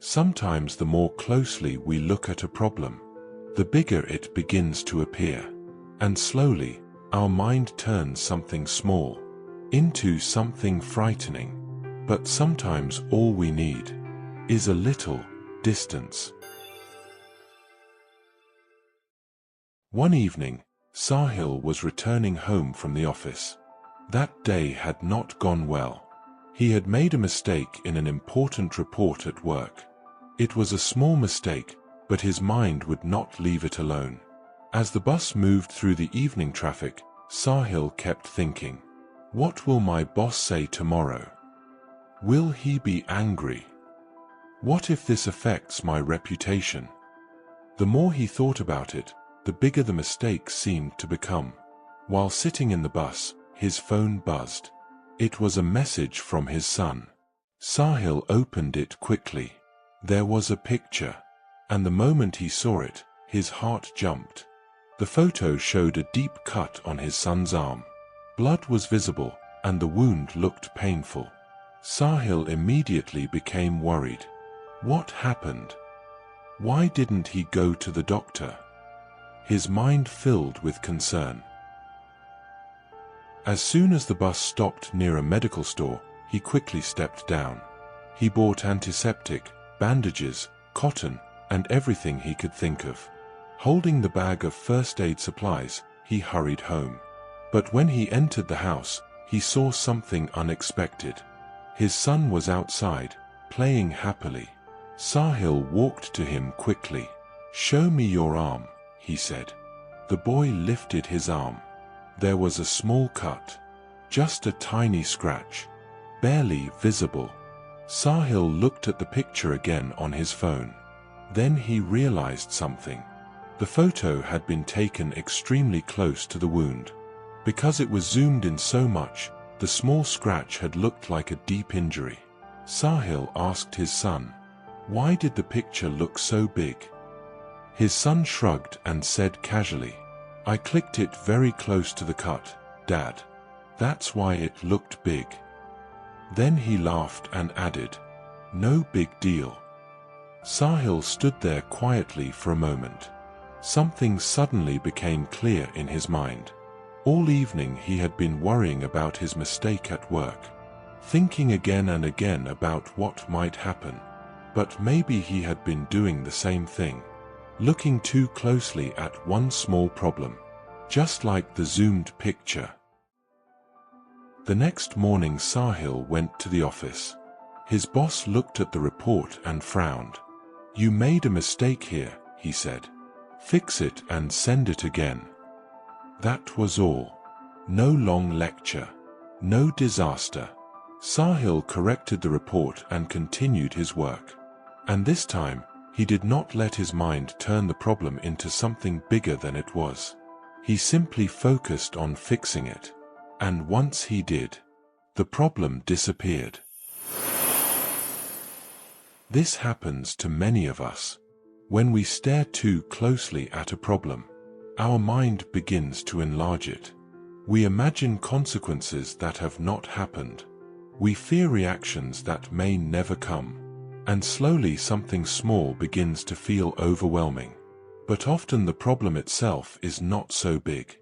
Sometimes the more closely we look at a problem, the bigger it begins to appear. And slowly, our mind turns something small into something frightening. But sometimes all we need is a little distance. One evening, Sahil was returning home from the office. That day had not gone well. He had made a mistake in an important report at work. It was a small mistake, but his mind would not leave it alone. As the bus moved through the evening traffic, Sahil kept thinking, "What will my boss say tomorrow? Will he be angry? What if this affects my reputation?" The more he thought about it, the bigger the mistake seemed to become. While sitting in the bus, his phone buzzed. It was a message from his son. Sahil opened it quickly. There was a picture, and the moment he saw it, his heart jumped. The photo showed a deep cut on his son's arm. Blood was visible, and the wound looked painful. Sahil immediately became worried. What happened? Why didn't he go to the doctor? His mind filled with concern. As soon as the bus stopped near a medical store, he quickly stepped down. He bought antiseptic, bandages, cotton, and everything he could think of. Holding the bag of first aid supplies, he hurried home. But when he entered the house, he saw something unexpected. His son was outside, playing happily. Sahil walked to him quickly. "Show me your arm," he said. The boy lifted his arm. There was a small cut, just a tiny scratch, barely visible. Sahil looked at the picture again on his phone. Then he realized something. The photo had been taken extremely close to the wound. Because it was zoomed in so much, the small scratch had looked like a deep injury. Sahil asked his son, "Why did the picture look so big?" His son shrugged and said casually, "I clicked it very close to the cut, Dad. That's why it looked big." Then he laughed and added, "No big deal." Sahil stood there quietly for a moment. Something suddenly became clear in his mind. All evening he had been worrying about his mistake at work, thinking again and again about what might happen. But maybe he had been doing the same thing, looking too closely at one small problem, just like the zoomed picture. The next morning Sahil went to the office. His boss looked at the report and frowned. "You made a mistake here," he said. "Fix it and send it again." That was all. No long lecture. No disaster. Sahil corrected the report and continued his work. And this time, he did not let his mind turn the problem into something bigger than it was. He simply focused on fixing it. And once he did, the problem disappeared. This happens to many of us. When we stare too closely at a problem, our mind begins to enlarge it. We imagine consequences that have not happened. We fear reactions that may never come. And slowly something small begins to feel overwhelming. But often the problem itself is not so big.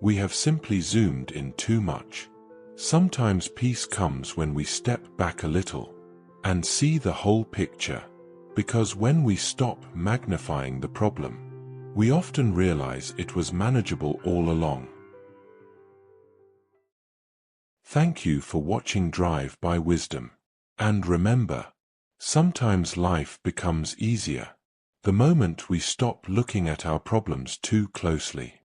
We have simply zoomed in too much. Sometimes peace comes when we step back a little and see the whole picture. Because when we stop magnifying the problem, we often realize it was manageable all along. Thank you for watching Drive by Wisdom. And remember, sometimes life becomes easier the moment we stop looking at our problems too closely.